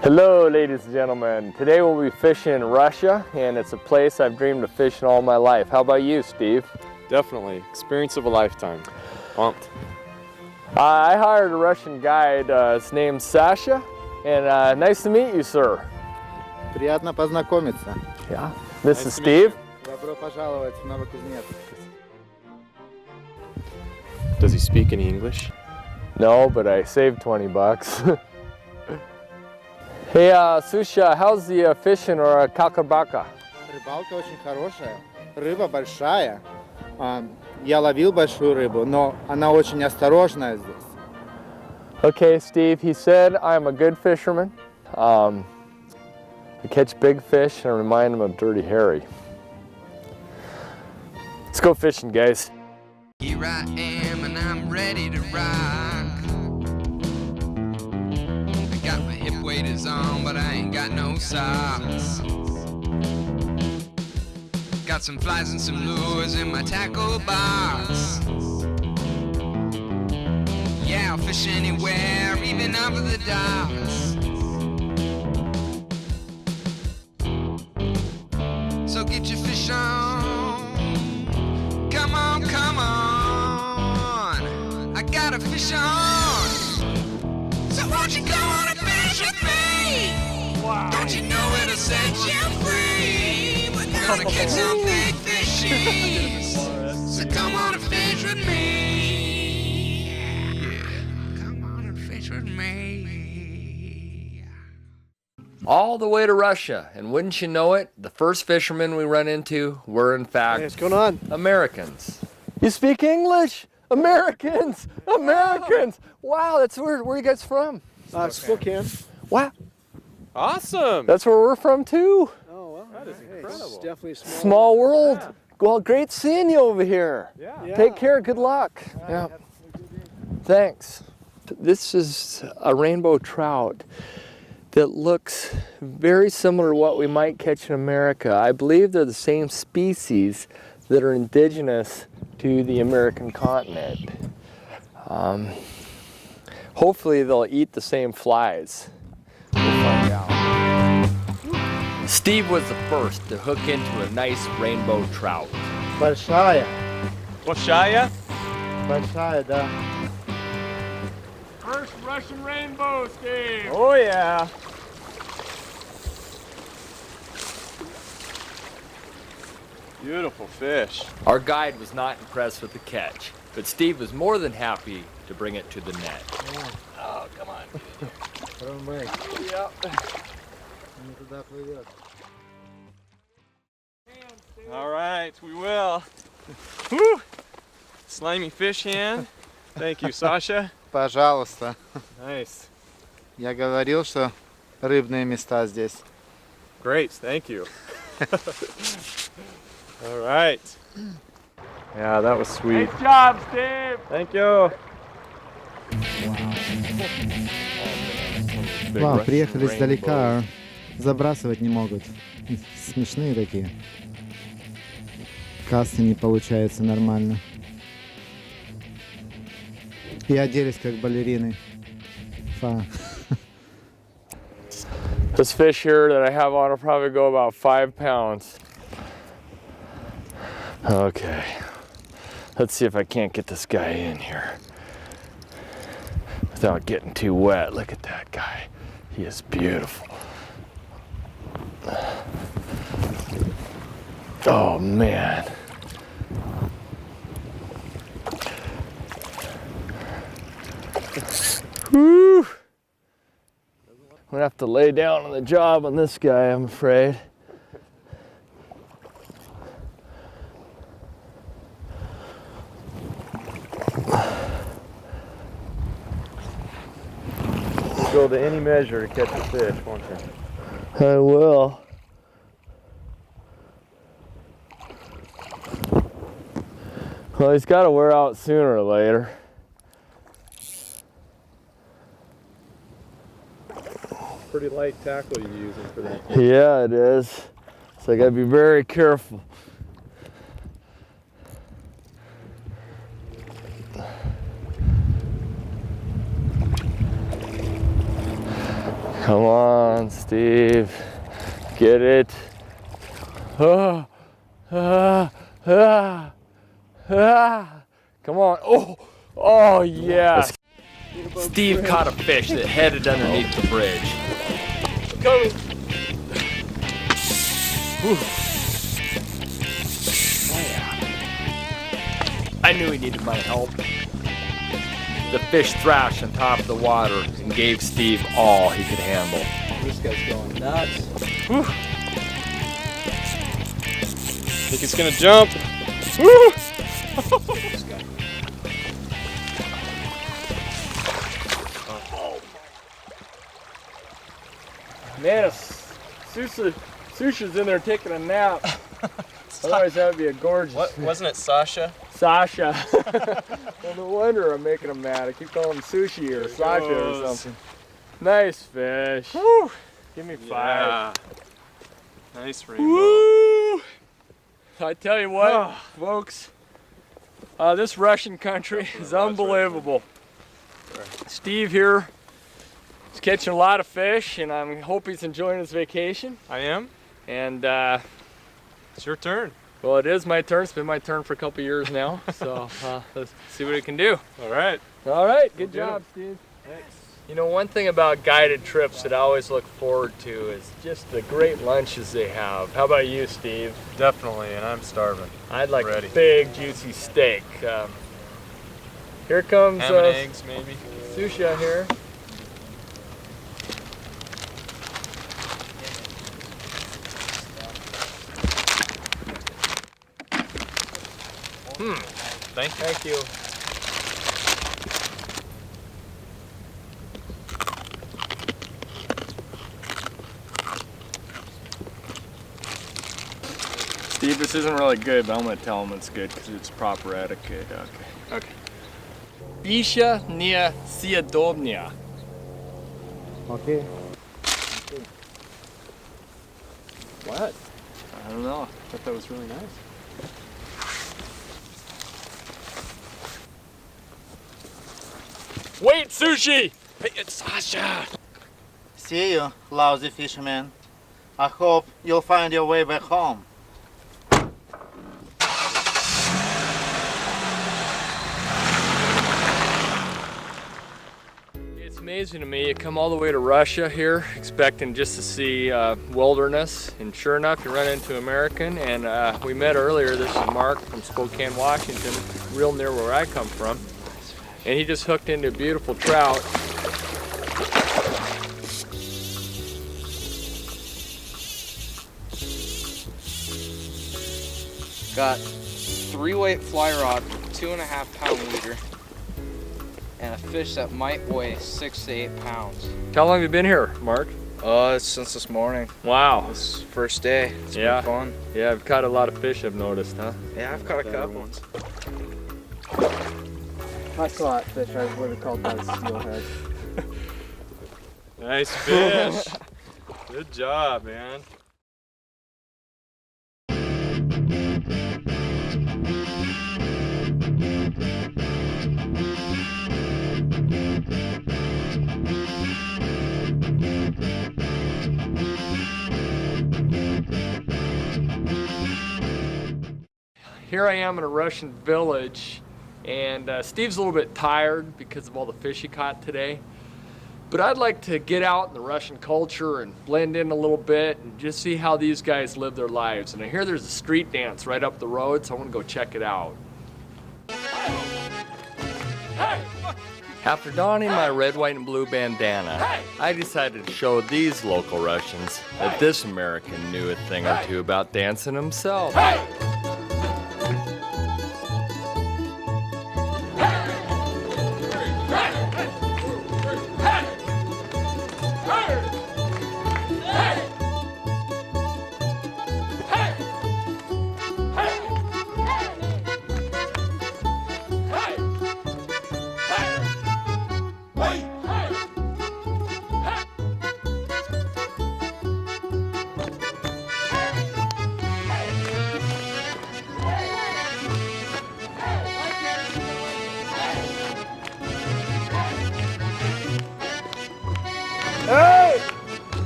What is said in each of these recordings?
Hello ladies and gentlemen. Today we'll be fishing in Russia, and it's a place I've dreamed of fishing all my life. How about you, Steve? Definitely. Experience of a lifetime. Pumped. I hired a Russian guide. His name's Sasha, and nice to meet you, sir. Приятно познакомиться. Yeah. This is Steve. Добро пожаловать в Новокузнецк. Does he speak any English? No, but I saved 20 bucks. Hey, Susha, how's the fishing or kakabaka? Рыбалка очень хорошая, рыба большая. Я ловил большую рыбу, но она очень осторожная здесь. Okay, Steve, he said I'm a good fisherman. I catch big fish and I remind him of Dirty Harry. Let's go fishing, guys. Here I am and I'm ready to rock. I got my hip waders on, but I ain't got no socks. Got some flies and some lures in my tackle box. Yeah, I'll fish anywhere, even over the docks. So get your fish on. Come on, come on. I got a fish on. So won't you go on a fish with me? Wow. Don't you know it'll set you free? We're gonna catch some big fishies. So come on and fish with me. Yeah. Come on and fish with me. All the way to Russia, and wouldn't you know it, the first fishermen we run into were in fact What's going on? Americans. You speak English? Americans! Americans! Wow, that's where are you guys from? Spokane. Wow, Awesome! that's where we're from too. Oh, well, That is hey, incredible. It's definitely small. Small world. Yeah. Well, great seeing you over here. Yeah. Take care, good luck. Yeah. Thanks. This is a rainbow trout that looks very similar to what we might catch in America. I believe they're the same species that are indigenous to the American continent. Hopefully they'll eat the same flies. We'll find out. Steve was the first to hook into a nice rainbow trout. Большая, Большая? большая, да. First Russian rainbow, Steve! Oh yeah! Beautiful fish. Our guide was not impressed with the catch, but Steve was more than happy to bring it to the net. Oh, come on. Yep. Не туда плывет. All right, we will. Woo! Slimy fish hand. Thank you, Sasha. Пожалуйста. Nice. Я говорил, что рыбные места здесь. Great, thank you. All right. Yeah, that was sweet. Nice job, Steve! Thank you. Вау, приехали издалека, забрасывать не могут. Смешные такие. Касты не получаются нормально. И оделись как балерины. Фа. This fish here that I have on will probably go about 5 pounds. Okay, let's see if I can't get this guy in here without getting too wet. Look at that guy. He is beautiful. Oh man. Woo! I'm gonna have to lay down on the job on this guy, I'm afraid. Go to any measure to catch a fish, won't you? I will. Well, he's got to wear out sooner or later. Pretty light tackle you're using for that. Yeah, it is. So I got to be very careful. Come on, Steve. Get it. Ah, ah, ah, ah. Come on. Oh, oh yes. Steve caught a fish that headed underneath the bridge. I'm coming. Whew. Oh, yeah. I knew he needed my help. The fish thrashed on top of the water and gave Steve all he could handle. This guy's going nuts. Whew. Think it's gonna jump. Woo! Man, Susha's in there taking a nap. Otherwise, that would be a gorgeous. What wasn't it, Sasha? Sasha. Well, no wonder I'm making him mad. I keep calling him Sushi or Sasha or something. Nice fish. Woo! Give me 5. Yeah. Nice rainbow. Woo! I tell you what, folks, this Russian country is unbelievable. Steve here is catching a lot of fish, and I hope he's enjoying his vacation. I am. And It's your turn. well, it is my turn. It's been my turn for a couple years now. So let's see what we can do. All right. All right, good We'll do job, Steve. Thanks. You know, one thing about guided trips that I always look forward to is just the great lunches they have. How about you, Steve? Definitely, and I'm starving. I'd like Ready. a big, juicy steak. Here comes Ham and eggs, maybe. Susha here. Thank you. Thank you. Steve, this isn't really good, but I'm going to tell him it's good because it's proper etiquette. Okay. Pisha nie съедобная. Okay. What? I don't know. I thought that was really nice. Wait, Sushi! Hey, it's Sasha! See you, lousy fisherman. I hope you'll find your way back home. It's amazing to me. You come all the way to Russia here, expecting just to see wilderness, and sure enough, you run into an American. And we met earlier. This is Mark from Spokane, Washington, real near where I come from. And he just hooked into a beautiful trout. Got 3-weight fly rod with 2.5 pound leader and a fish that might weigh 6 to 8 pounds. How long have you been here, Mark? Since this morning. Wow. This first day. It's Yeah. been fun. Yeah, I've caught a lot of fish, I've noticed, huh? Yeah, I've caught a couple. I saw that fish. I would have called that a steelhead. Nice fish. Good job, man. Here I am in a Russian village, and Steve's a little bit tired because of all the fish he caught today. But I'd like to get out in the Russian culture and blend in a little bit and just see how these guys live their lives. And I hear there's a street dance right up the road, so I want to go check it out. After donning my red, white, and blue bandana, I decided to show these local Russians that this American knew a thing or two about dancing himself.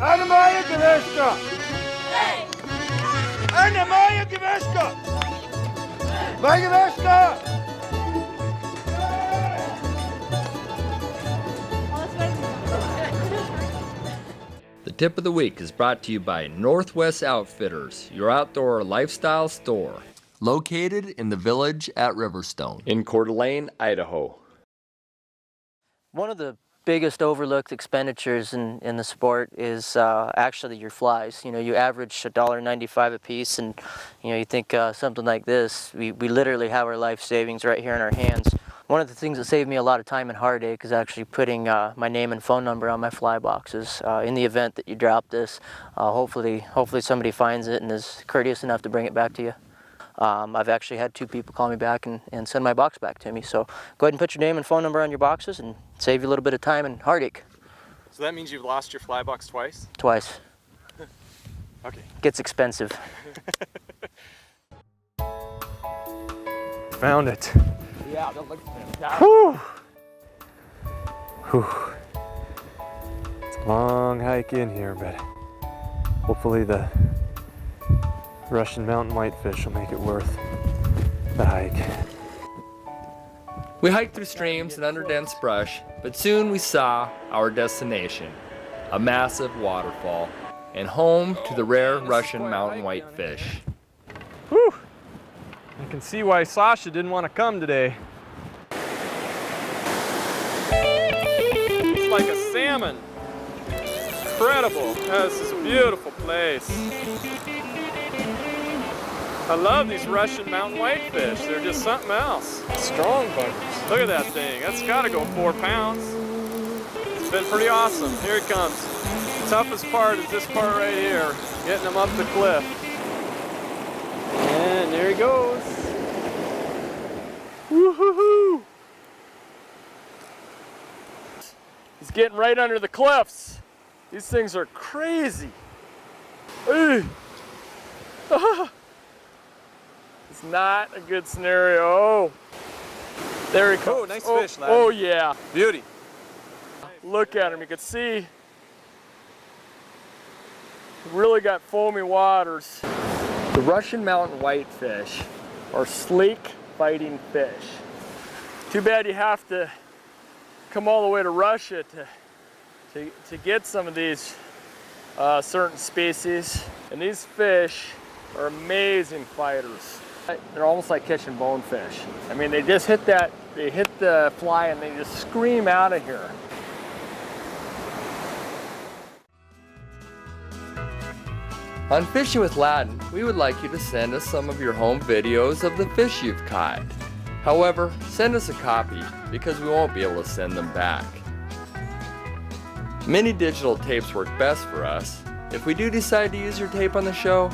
Anna moja greška! Anna moja greška! Moja greška! The tip of the week is brought to you by Northwest Outfitters, your outdoor lifestyle store. Located in the village at Riverstone in Coeur d'Alene, Idaho. One of the biggest overlooked expenditures in the sport is actually your flies. You know, you average $1.95 a piece, and you know, you think something like this, we literally have our life savings right here in our hands. One of the things that saved me a lot of time and heartache is actually putting my name and phone number on my fly boxes. In the event that you drop this, hopefully somebody finds it and is courteous enough to bring it back to you. I've actually had 2 people call me back and send my box back to me. So go ahead and put your name and phone number on your boxes and save you a little bit of time and heartache. So that means you've lost your fly box twice? Twice. Okay. Gets expensive. Found it. Yeah, that looks fantastic. Whew. Whew. It's a long hike in here, but hopefully the Russian mountain whitefish will make it worth the hike. We hiked through streams and under dense brush, but soon we saw our destination, a massive waterfall, and home to the rare Russian mountain whitefish. Whew. You can see why Sasha didn't want to come today. It's like a salmon. Incredible. This is a beautiful place. I love these Russian mountain whitefish. They're just something else. Strong buggers. Look at that thing. That's got to go 4 pounds. It's been pretty awesome. Here it comes. The toughest part is this part right here, getting them up the cliff. And there he goes. Woo-hoo-hoo! He's getting right under the cliffs. These things are crazy. Hey. It's not a good scenario. Oh, there he comes. Oh, nice fish, Ladin. Oh yeah. Beauty. Look at him. You can see. Really got foamy waters. The Russian mountain whitefish are sleek fighting fish. Too bad you have to come all the way to Russia to get some of these certain species. And these fish are amazing fighters. They're almost like catching bonefish. I mean, they just hit the fly and they just scream out of here. On Fishing with Ladin, we would like you to send us some of your home videos of the fish you've caught. However, send us a copy because we won't be able to send them back. Mini digital tapes work best for us. If we do decide to use your tape on the show,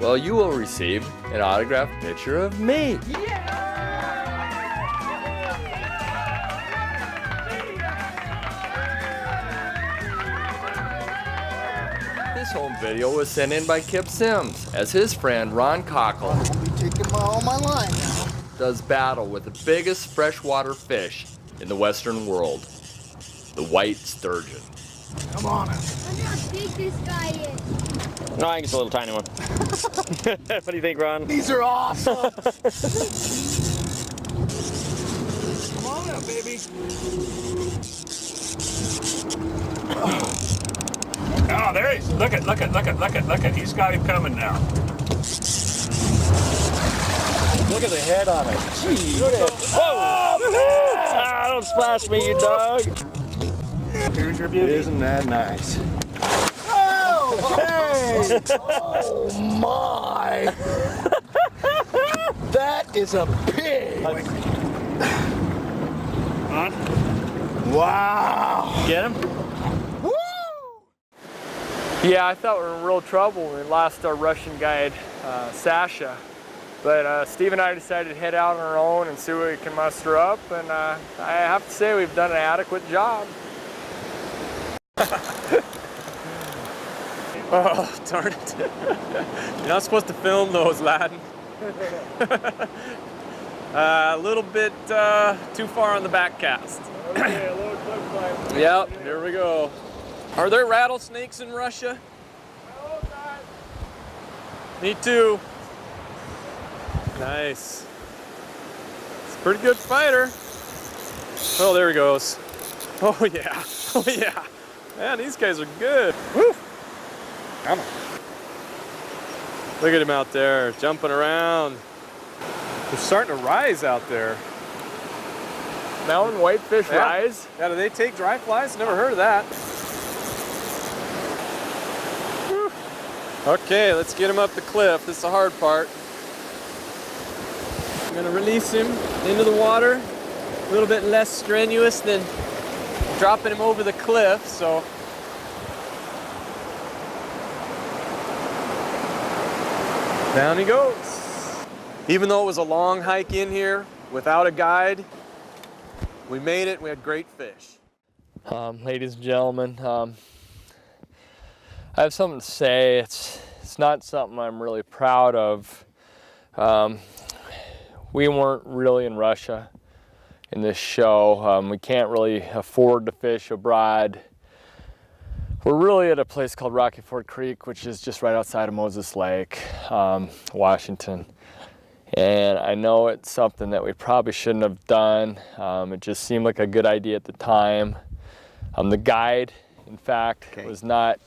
well, you will receive an autographed picture of me. This home video was sent in by Kip Sims as his friend Ron Cockle I'll be taking all my line now. does battle with the biggest freshwater fish in the Western world, the white sturgeon. Come on. Look how big this guy is. No, I think it's a little tiny one. What do you think, Ron? These are awesome. Come on now, baby. Oh, there he is. Look at. He's got him coming now. Look at the head on it. Jeez. Look at it. Oh, don't splash me, you dog. Here's your beauty. Isn't that nice? Oh, hey. Oh, my. That is a pig. Huh? Wow. Get him? Woo! Yeah, I thought we were in real trouble when we lost our Russian guide, Sasha. But Steve and I decided to head out on our own and see what we can muster up, and I have to say we've done an adequate job. Oh, darn it. You're not supposed to film those, Ladin. A little bit too far on the back cast. Okay, a little cliff climb. Yep, here we go. Are there rattlesnakes in Russia? Me too. Nice. It's a pretty good fighter. Oh, there he goes. Oh yeah. Oh yeah. Man, these guys are good. Woo. Come on. Look at him out there, jumping around. They're starting to rise out there. Mountain whitefish rise? Yeah, do they take dry flies? Never heard of that. Whew. Okay, let's get him up the cliff. This is the hard part. I'm gonna release him into the water. A little bit less strenuous than dropping him over the cliff, so. Down he goes. Even though it was a long hike in here without a guide, we made it. We had great fish. Ladies and gentlemen, I have something to say. It's not something I'm really proud of. We weren't really in Russia in this show. We can't really afford to fish abroad. We're really at a place called Rocky Ford Creek, which is just right outside of Moses Lake, Washington. And I know it's something that we probably shouldn't have done. It just seemed like a good idea at the time. The guide, in fact, was not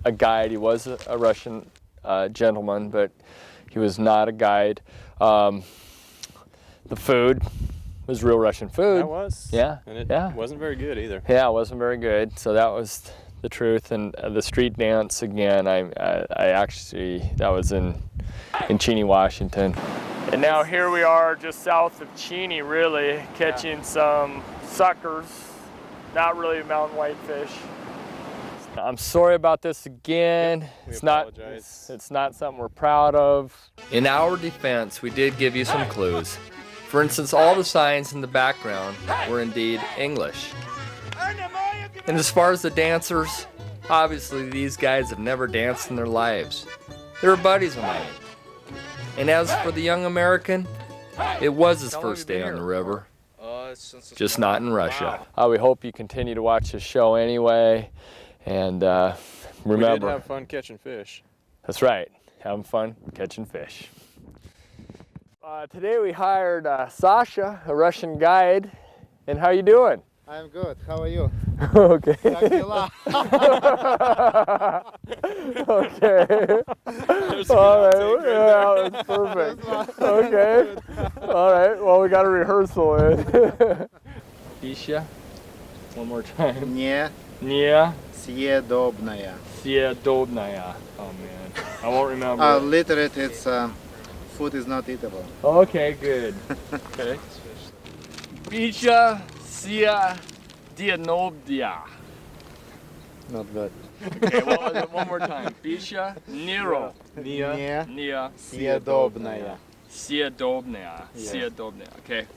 a guide. He was a Russian gentleman, but he was not a guide. The food was real Russian food. That was. Yeah. And it wasn't very good either. Yeah, it wasn't very good. So that was the truth. And the street dance, again, I actually, that was in Cheney, Washington. And now here we are just south of Cheney, really, catching some suckers, not really mountain whitefish. I'm sorry about this again. We apologize. It's not something we're proud of. In our defense, we did give you some clues. For instance, all the signs in the background were indeed English. And as far as the dancers, obviously these guys have never danced in their lives. They were buddies of mine. And as for the young American, it was his first day on the river. Just not in Russia. We hope you continue to watch this show anyway. And remember, we did have fun catching fish. That's right, having fun catching fish. Today we hired Sasha, a Russian guide. And how you doing? I'm good. How are you? Okay. Okay. All right. Yeah, that's perfect. Okay. All right. Well, we got a rehearsal in. Isha. One more time. Не Nia. съедобная. Съедобная. Oh man, I won't remember. Literally, it's food is not eatable. Okay, good. Okay. Isha. Съедобная. Not good. Okay, well, one more time. Bisha, Nero. Не Nia. съедобная. Съедобная. Съедобная. Okay.